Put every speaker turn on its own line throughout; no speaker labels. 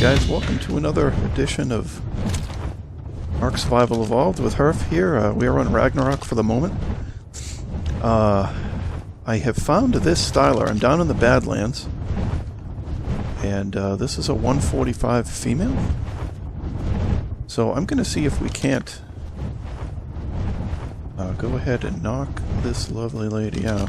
guys, welcome to another edition of Ark Survival Evolved with Hrph here. We are on Ragnarok for the moment. I have found this styler. I'm down in the Badlands, and this is a 145 female. So I'm going to see if we can't go ahead and knock this lovely lady out.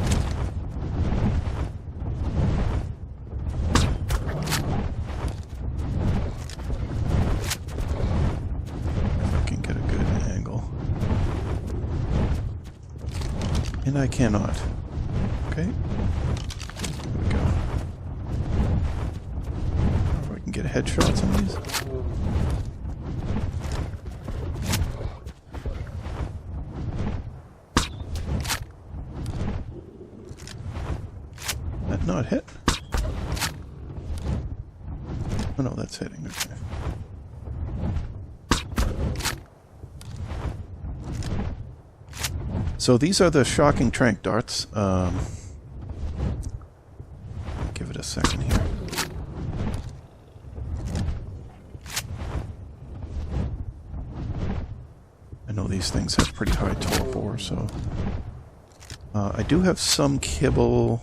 And I cannot. Okay. There we go. If I can get headshots on these. That not hit? Oh no, that's hitting. Okay. So these are the shocking trank darts. Give it a second here. I know these things have pretty high Topher, so I do have some kibble.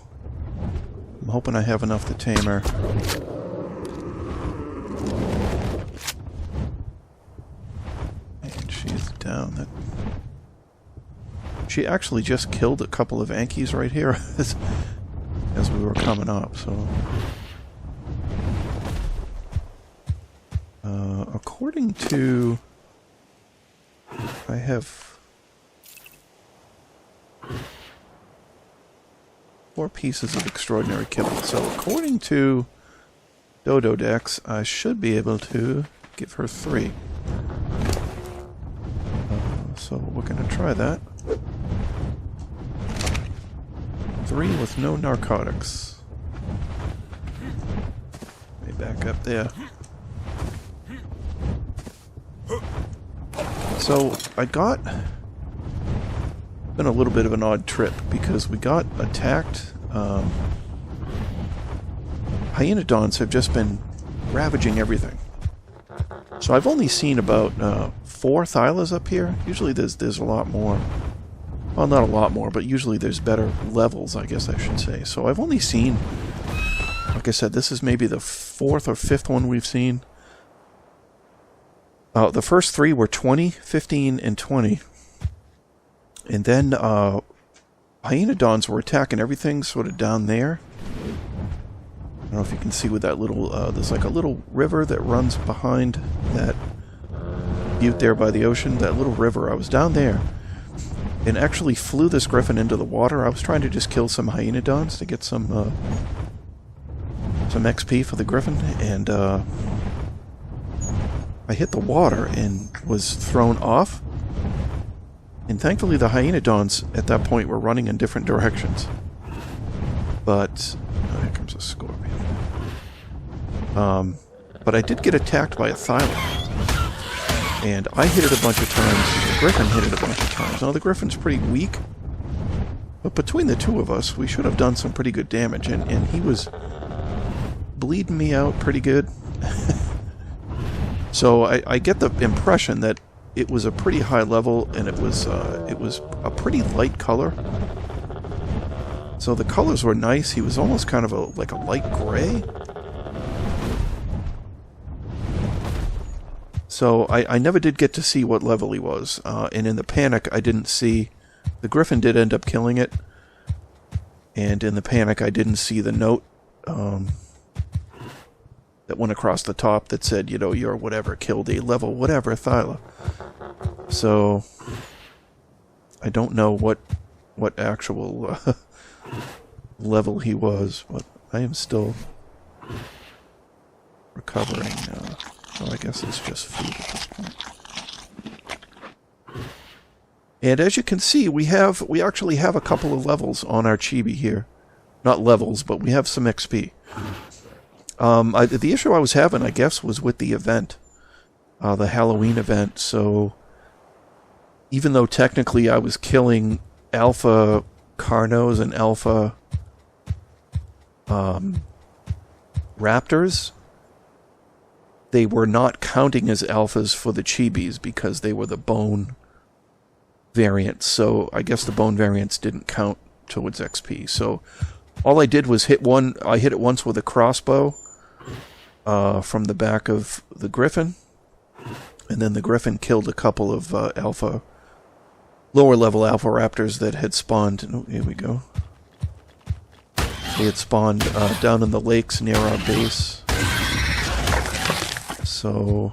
I'm hoping I have enough to tame her. And she's down. That she actually just killed a couple of Ankies right here as we were coming up, so... according to... I have 4 pieces of extraordinary kibble, so according to Dodo Dex, I should be able to give her 3. So we're going to try that. 3 with no narcotics. Let me back up there. So, I got... been a little bit of an odd trip, because we got attacked. Hyenodons have just been ravaging everything. So I've only seen about 4 Thylas up here. Usually there's a lot more. Well, not a lot more, but usually there's better levels, I guess I should say. So I've only seen, like I said, this is maybe the 4th or 5th one we've seen. The first 3 were 20, 15, and 20. And then Hyenodons were attacking everything sort of down there. I don't know if you can see with that little, there's like a little river that runs behind that butte there by the ocean. That little river, I was down there. And actually flew this griffin into the water. I was trying to just kill some Hyenodons to get some XP for the griffin, and I hit the water and was thrown off. And thankfully the Hyenodons at that point were running in different directions. But here comes a scorpion. But I did get attacked by a Thyla. And I hit it a bunch of times, the Griffin hit it a bunch of times. Now, the Griffin's pretty weak, but between the two of us, we should have done some pretty good damage, and he was bleeding me out pretty good. So I get the impression that it was a pretty high level, and it was a pretty light color. So the colors were nice. He was almost kind of like a light gray. So I never did get to see what level he was, and in the panic I didn't see... The Griffin did end up killing it, and in the panic I didn't see the note that went across the top that said, you know, you're whatever, killed a level whatever Thyla. So I don't know what actual level he was, but I am still recovering. Well, I guess it's just food at this point. And as you can see, we actually have a couple of levels on our chibi here. Not levels, but we have some XP. The issue I was having, I guess, was with the event. The Halloween event, so... Even though technically I was killing alpha Carnos and alpha... raptors... they were not counting as alphas for the chibis because they were the bone variants. So I guess the bone variants didn't count towards XP. So all I did was hit one. I hit it once with a crossbow from the back of the griffin, and then the griffin killed a couple of lower level alpha raptors that had spawned. Oh, here we go. They had spawned down in the lakes near our base. So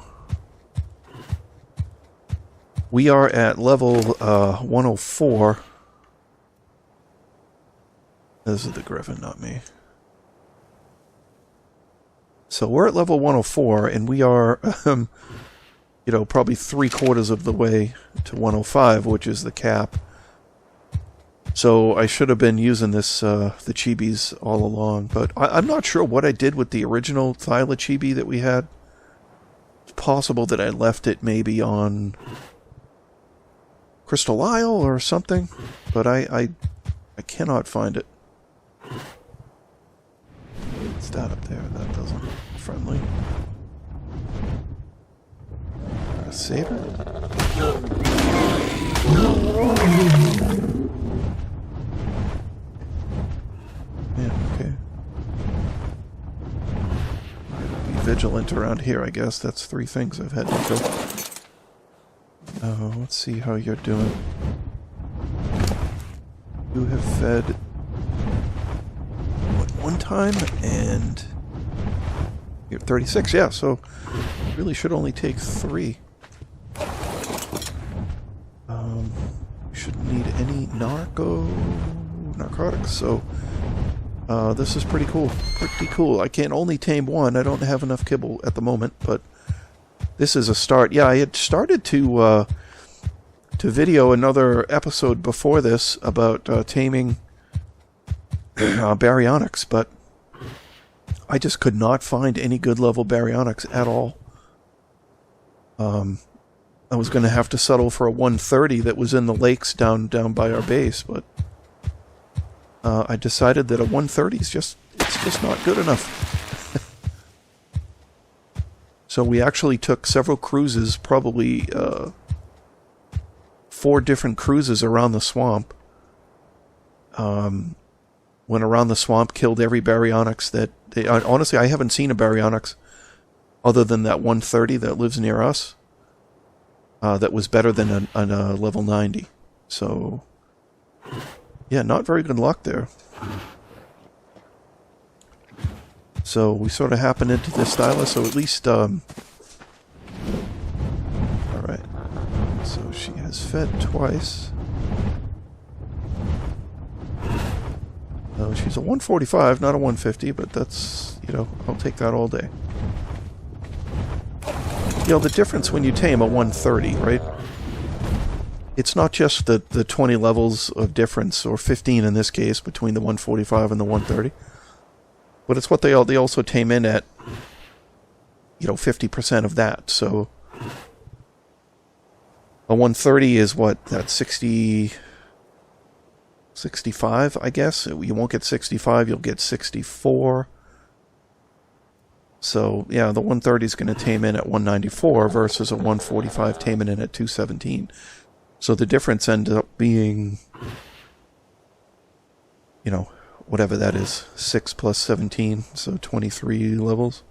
we are at level 104. This is the griffin, not me. So we're at level 104, and we are, you know, probably 3/4 of the way to 105, which is the cap. So I should have been using this, the chibis all along, but I'm not sure what I did with the original Thylacoleo that we had. It's possible that I left it maybe on Crystal Isle or something, but I cannot find it. What's that up there? That doesn't look friendly. A saber? Yeah, okay. Be vigilant around here, I guess. That's 3 things I've had to kill. Oh, let's see how you're doing. You have fed one time, and you're 36. Yeah, so really should only take 3. Shouldn't need any narcotics, so this is pretty cool. Pretty cool. I can only tame 1. I don't have enough kibble at the moment, but this is a start. Yeah, I had started to video another episode before this about taming baryonyx, but I just could not find any good level baryonyx at all. I was going to have to settle for a 130 that was in the lakes down by our base, but I decided that a 130 is it's just not good enough. So we actually took several cruises, probably 4 different cruises around the swamp. Went around the swamp, killed every baryonyx that honestly, I haven't seen a baryonyx other than that 130 that lives near us. That was better than a level 90. So, yeah, not very good luck there. So we sort of happened into this Thyla, so at least, alright. So she has fed twice. She's a 145, not a 150, but that's, you know, I'll take that all day. You know, the difference when you tame a 130, right? It's not just the 20 levels of difference, or 15 in this case, between the 145 and the 130. But it's what they also tame in at, you know, 50% of that. So a 130 is what? That's 65, I guess. You won't get 65, you'll get 64. So, yeah, the 130 is going to tame in at 194 versus a 145 taming in at 217. So the difference ends up being, you know, whatever that is, 6 plus 17, so 23 levels.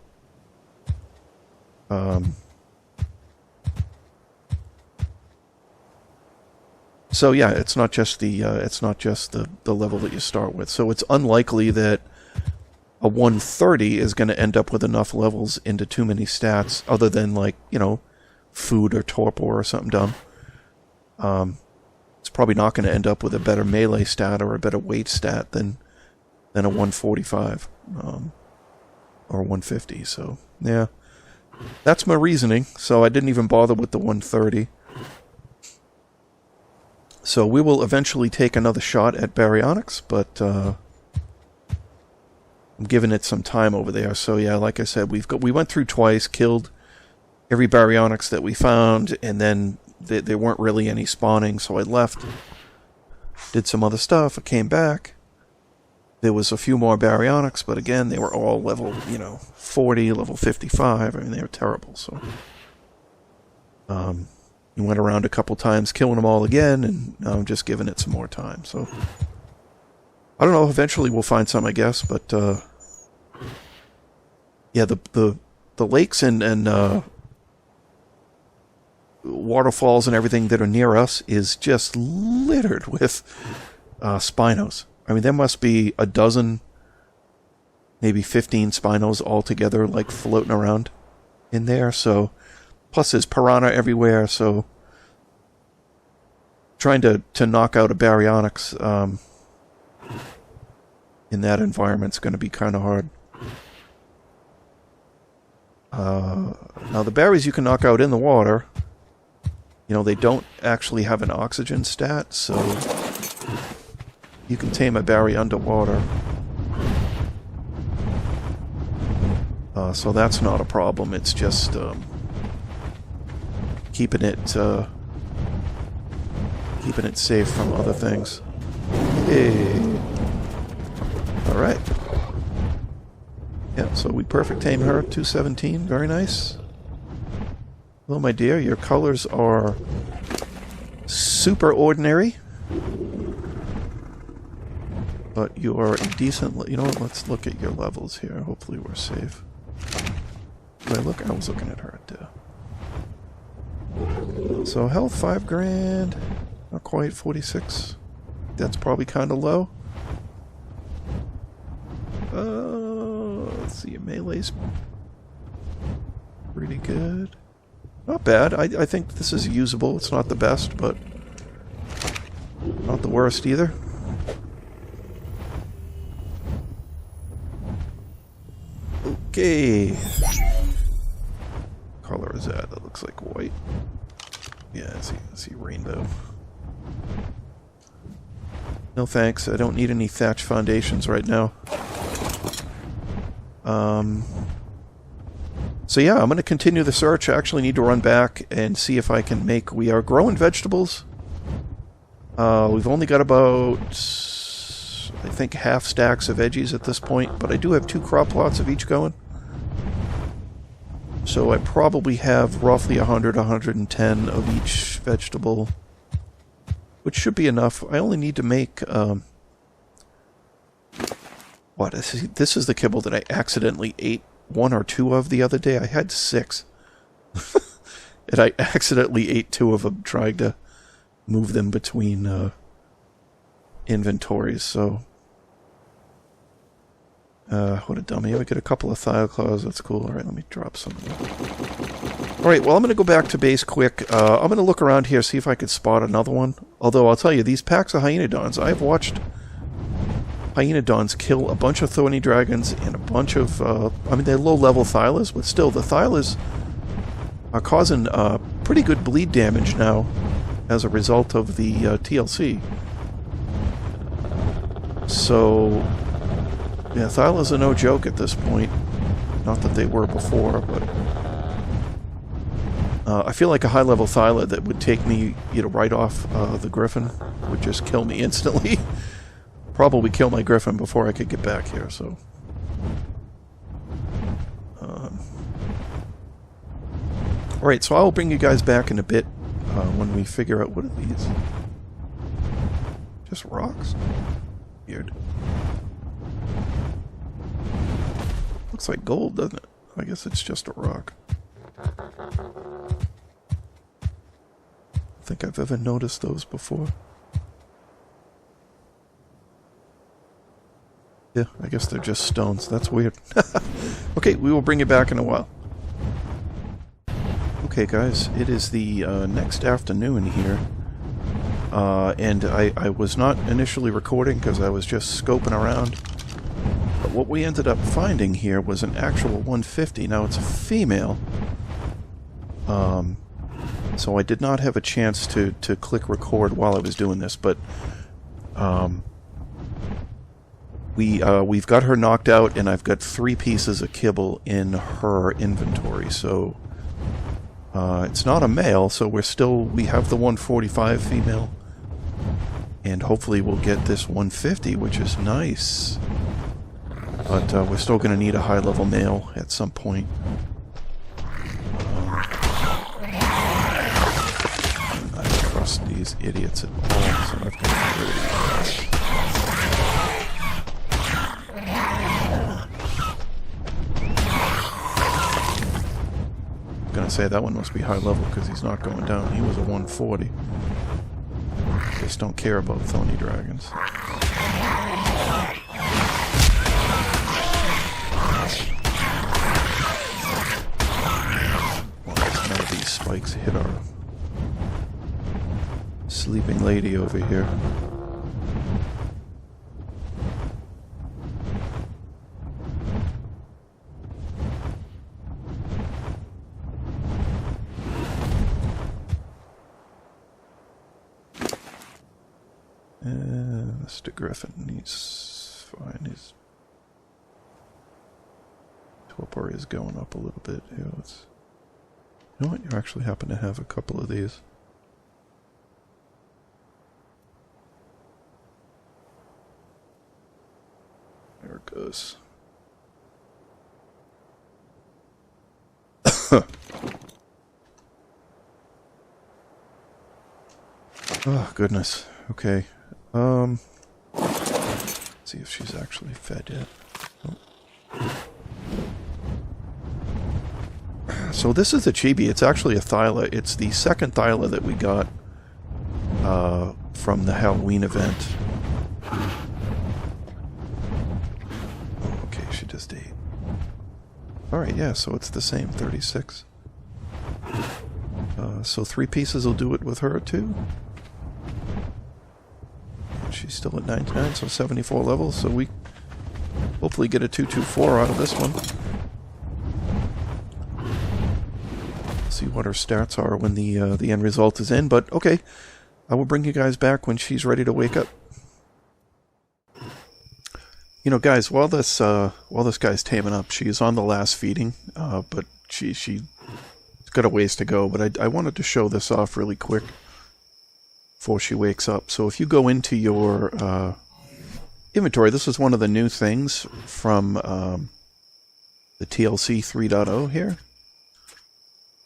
So yeah, it's not just the level that you start with. So it's unlikely that a 130 is going to end up with enough levels into too many stats, other than, like, you know, food or torpor or something dumb. It's probably not going to end up with a better melee stat or a better weight stat than a 145 or 150. So yeah, that's my reasoning. So I didn't even bother with the 130. So we will eventually take another shot at baryonyx, but I'm giving it some time over there. So yeah, like I said, we went through twice, killed every baryonyx that we found, and then there weren't really any spawning, so I left, did some other stuff, I came back, There was a few more baryonyx, but again, they were all level, 40, level 55. I mean, they were terrible, so... we went around a couple times killing them all again, and now I'm just giving it some more time, so... I don't know, eventually we'll find some, I guess, but, yeah, the lakes and waterfalls and everything that are near us is just littered with Spinos. I mean, there must be a dozen, maybe 15 Spinos altogether, like, floating around in there, so... Plus there's piranha everywhere, so... Trying to knock out a baryonyx in that environment's going to be kind of hard. Now, the berries you can knock out in the water, they don't actually have an oxygen stat, so you can tame a berry underwater. So that's not a problem. It's just keeping it safe from other things. Hey. Alright. Yeah, so we perfect tame her, 217, very nice. Hello, my dear, your colors are super ordinary. But you are a decent... You know what, let's look at your levels here. Hopefully we're safe. Did I look? I was looking at her too. So health, 5 grand. Not quite, 46. That's probably kind of low. Let's see, your melee's pretty good. Not bad. I think this is usable. It's not the best, but not the worst either. Okay. What color is that? That looks like white. Yeah, I see rainbow. No thanks. I don't need any thatch foundations right now. So yeah, I'm going to continue the search. I actually need to run back and see if I can make... We are growing vegetables. We've only got about, I think, half stacks of veggies at this point, but I do have 2 crop plots of each going. So I probably have roughly 100, 110 of each vegetable, which should be enough. I only need to make... What? This is the kibble that I accidentally ate 1 or 2 of the other day. I had 6. And I accidentally ate 2 of them trying to move them between inventories, so... what a dummy. We get a couple of Thylacoloeos. That's cool. Alright, let me drop some of them. Alright, well, I'm going to go back to base quick. I'm going to look around here, see if I could spot another one. Although, I'll tell you, these packs of Hyenodons, I've watched Hyenodons kill a bunch of thorny dragons and a bunch of... I mean, they're low-level Thylas, but still, the Thylas are causing pretty good bleed damage now as a result of the TLC. So... Yeah, Thylas are no joke at this point. Not that they were before, but... I feel like a high-level Thyla that would take me, right off the Griffin would just kill me instantly. Probably kill my Griffin before I could get back here, so... Alright, so I'll bring you guys back in a bit when we figure out... What are these? Just rocks? Weird. Looks like gold, doesn't it? I guess it's just a rock. I don't think I've ever noticed those before. Yeah, I guess they're just stones. That's weird. Okay, we will bring you back in a while. Okay, guys, it is the next afternoon here. And I was not initially recording because I was just scoping around. But what we ended up finding here was an actual 150. Now, it's a female. So I did not have a chance to click record while I was doing this, but we've got her knocked out, and I've got 3 pieces of kibble in her inventory. So it's not a male, so we have the 145 female. And hopefully we'll get this 150, which is nice. But we're still going to need a high-level male at some point. I don't trust these idiots at all, so I've got to get rid of these guys. I'm going to say that one must be high level because he's not going down. He was a 140. Just don't care about thorny dragons. None of these spikes hit our sleeping lady over here. Mr. Griffin, he's fine. His Topher is going up a little bit. Here, let's. You know what? You actually happen to have a couple of these. There it goes. Oh, goodness. Okay. Let's see if she's actually fed yet. Oh. So this is a chibi. It's actually a Thyla. It's the second Thyla that we got from the Halloween event. Oh, okay, she just ate. Alright, yeah, so it's the same, 36. So 3 pieces will do it with her too. She's still at 99, so 74 levels, so we hopefully get a 224 out of this one. See what her stats are when the end result is in, but okay. I will bring you guys back when she's ready to wake up. You know, guys, while this guy's taming up, she's on the last feeding, but she's got a ways to go, but I wanted to show this off really quick before she wakes up. So if you go into your inventory, this is one of the new things from the TLC 3.0 here.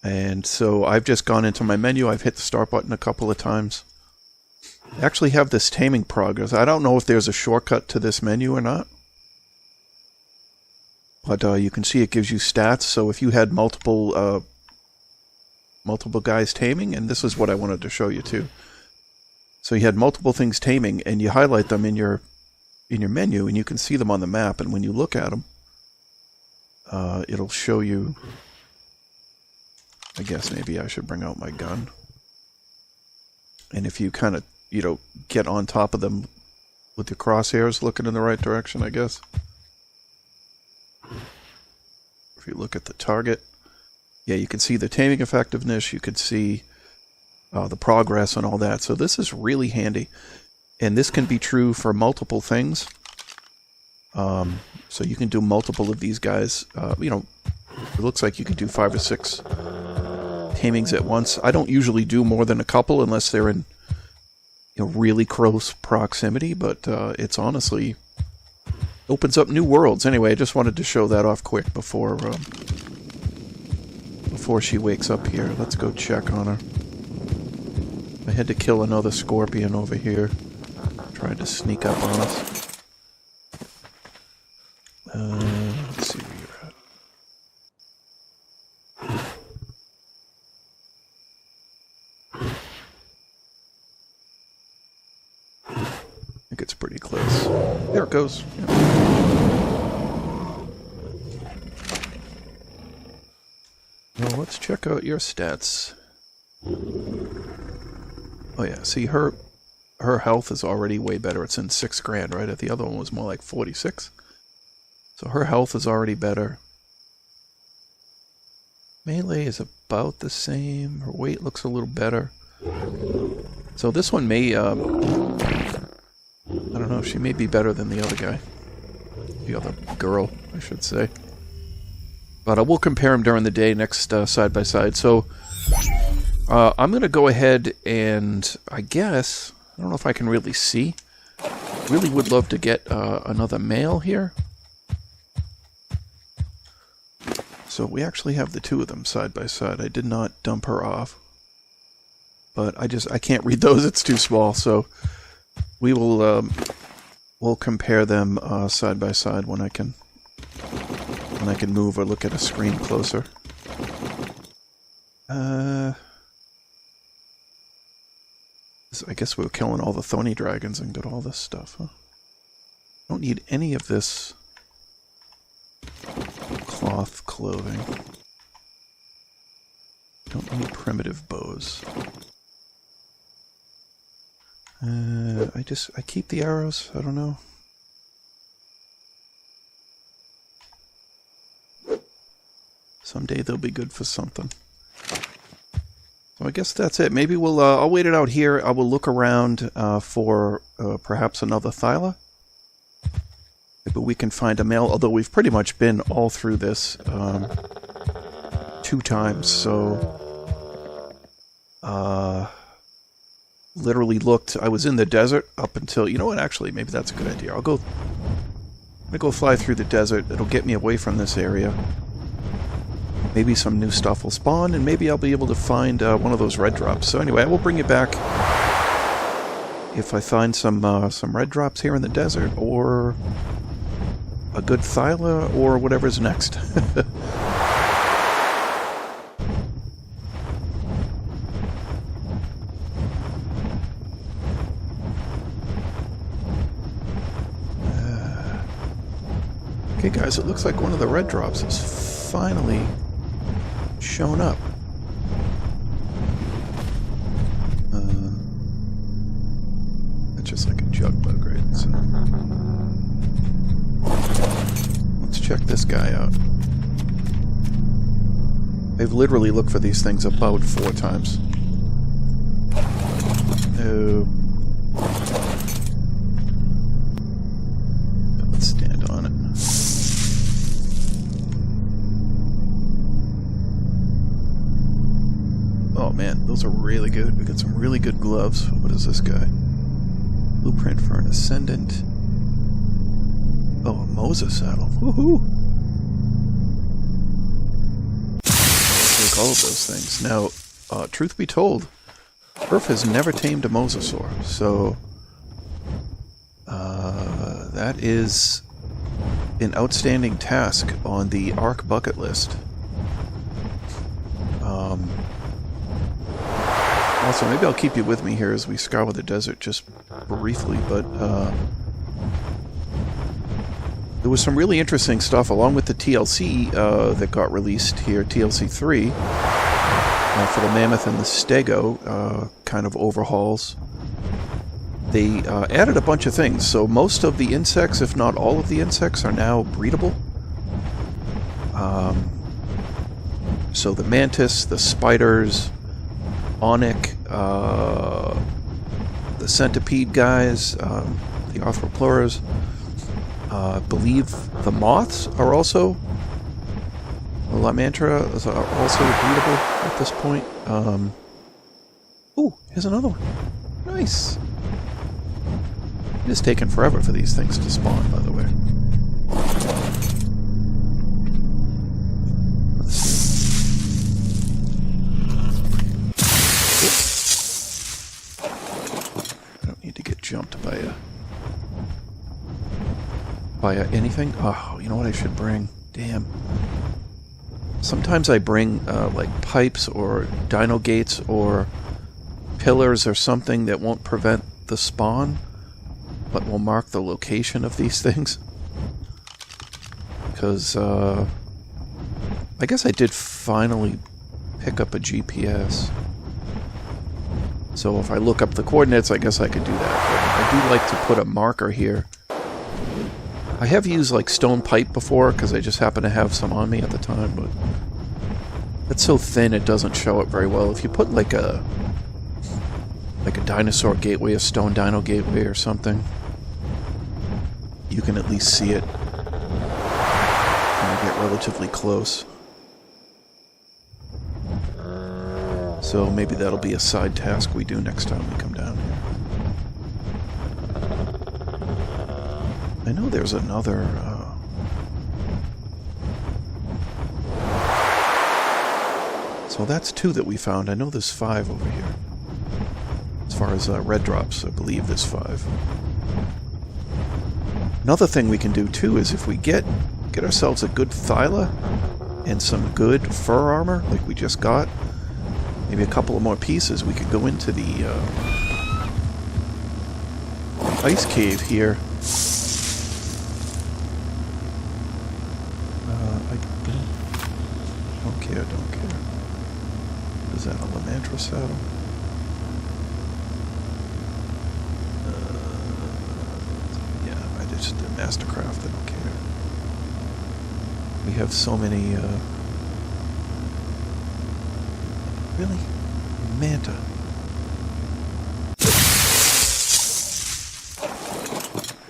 And so I've just gone into my menu. I've hit the start button a couple of times. I actually have this taming progress. I don't know if there's a shortcut to this menu or not. But you can see it gives you stats. So if you had multiple guys taming, and this is what I wanted to show you too. So you had multiple things taming, and you highlight them in your menu, and you can see them on the map. And when you look at them, it'll show you. I guess maybe I should bring out my gun. And if you kind of, get on top of them with your crosshairs looking in the right direction, I guess. If you look at the target, yeah, you can see the taming effectiveness, you can see the progress and all that. So this is really handy. And this can be true for multiple things. So you can do multiple of these guys. It looks like you can do 5 or 6 tamings at once. I don't usually do more than a couple unless they're in really close proximity, but it's honestly opens up new worlds. Anyway, I just wanted to show that off quick before she wakes up here. Let's go check on her. I had to kill another scorpion over here. Tried to sneak up on us. Let's see where you're at. I think it's pretty close. There it goes. Yeah. Well, let's check out your stats. Oh yeah, see her health is already way better. It's in 6 grand, right? The other one was more like 46. So her health is already better. Melee is about the same. Her weight looks a little better. So this one may, I don't know, she may be better than the other guy. The other girl, I should say. But we'll compare them during the day next side by side. So I'm going to go ahead and, I guess, I don't know if I can really see. Really would love to get another male here. So we actually have the two of them side by side. I did not dump her off. But I can't read those, it's too small, so we will we'll compare them side by side when I can move or look at a screen closer. I guess we were killing all the thorny dragons and got all this stuff, huh? Don't need any of this cloth clothing. Don't need primitive bows. I keep the arrows, I don't know. Someday they'll be good for something. So I guess that's it. Maybe we'll, I'll wait it out here. I will look around for perhaps another Thyla. Maybe we can find a male, although we've pretty much been all through this 2 times, so... literally looked, I was in the desert up until, you know what, actually, maybe that's a good idea. I'm gonna go fly through the desert. It'll get me away from this area. Maybe some new stuff will spawn, and maybe I'll be able to find one of those red drops. So anyway, I will bring you back if I find some red drops here in the desert, or a good Thyla, or whatever's next. Okay guys, it looks like one of the red drops has finally shown up. That's just like a jug bug, right? So let's check this guy out. I've literally looked for these things about 4 times. Oh. Let's stand on it. Oh man, those are really good. We got some really good gloves. What is this guy? Blueprint for an Ascendant. Oh, a Moses saddle. Woohoo! Take all of those things. Now, truth be told, Hrph has never tamed a mosasaur, so that is an outstanding task on the Ark bucket list. Also, maybe I'll keep you with me here as we scour the desert just briefly, but there was some really interesting stuff along with the TLC that got released here, TLC 3, for the Mammoth and the Stego kind of overhauls. They added a bunch of things, so most of the insects, if not all of the insects, are now breedable. So the mantis, the spiders, onyx, the centipede guys, the arthropleuras. I believe the moths are also, the Lamantra are also breedable at this point. Ooh, here's another one. Nice. It is taking forever for these things to spawn, by the way. Jumped by anything. Oh, you know what I should bring? Damn. Sometimes I bring like pipes or dino gates or pillars or something that won't prevent the spawn, but will mark the location of these things. Because I guess I did finally pick up a GPS. So if I look up the coordinates, I guess I could do that. But I do like to put a marker here. I have used like stone pipe before because I just happen to have some on me at the time, but it's so thin it doesn't show it very well. If you put like a dinosaur gateway, a stone dino gateway or something, you can at least see it when you get relatively close. So maybe that'll be a side task we do next time we come down here. I know there's another... So that's 2 that we found. I know there's 5 over here. As far as red drops, I believe there's 5. Another thing we can do too is if we get ourselves a good Thyla and some good fur armor, like we just got, maybe a couple of more pieces, we could go into the ice cave here. I don't care. Is that a Lamantra saddle? Yeah, I just did Mastercraft, I don't care. We have so many, really? Manta.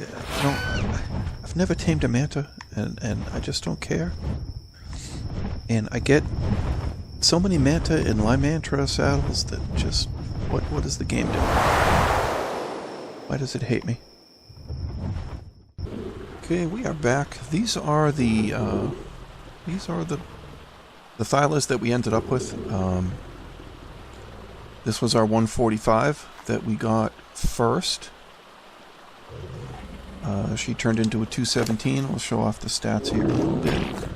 Yeah, no, I've never tamed a Manta, and I just don't care. And I get so many Manta and Lymantra saddles that just... What is the game doing? Why does it hate me? Okay, we are back. These are the Thylas that we ended up with. This was our 145 that we got first. She turned into a 217. We'll show off the stats here a little bit.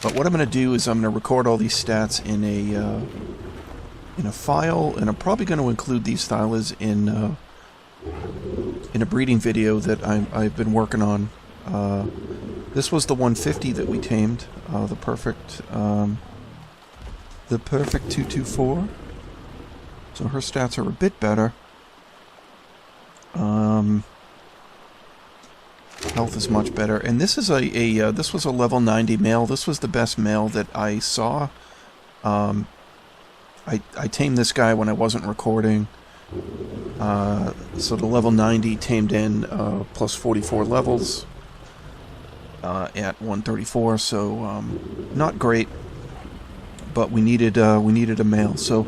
But what I'm going to do is I'm going to record all these stats in a file, and I'm probably going to include these Thylas in a breeding video that I've been working on. This was the 150 that we tamed, the perfect 224. So her stats are a bit better. Health is much better, and this is this was a level 90 male. This was the best male that I saw. I tamed this guy when I wasn't recording. So the level 90 tamed in plus 44 levels at 134. So not great, but we needed a male. So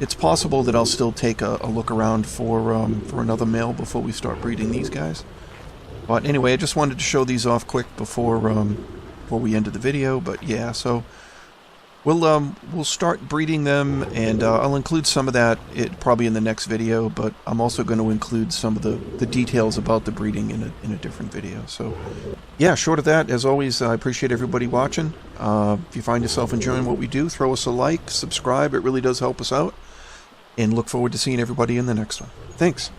it's possible that I'll still take a look around for another male before we start breeding these guys. But anyway, I just wanted to show these off quick before we ended the video. But yeah, so we'll start breeding them, and I'll include some of that probably in the next video. But I'm also going to include some of the details about the breeding in a different video. So yeah, short of that, as always, I appreciate everybody watching. If you find yourself enjoying what we do, throw us a like, subscribe. It really does help us out. And look forward to seeing everybody in the next one. Thanks.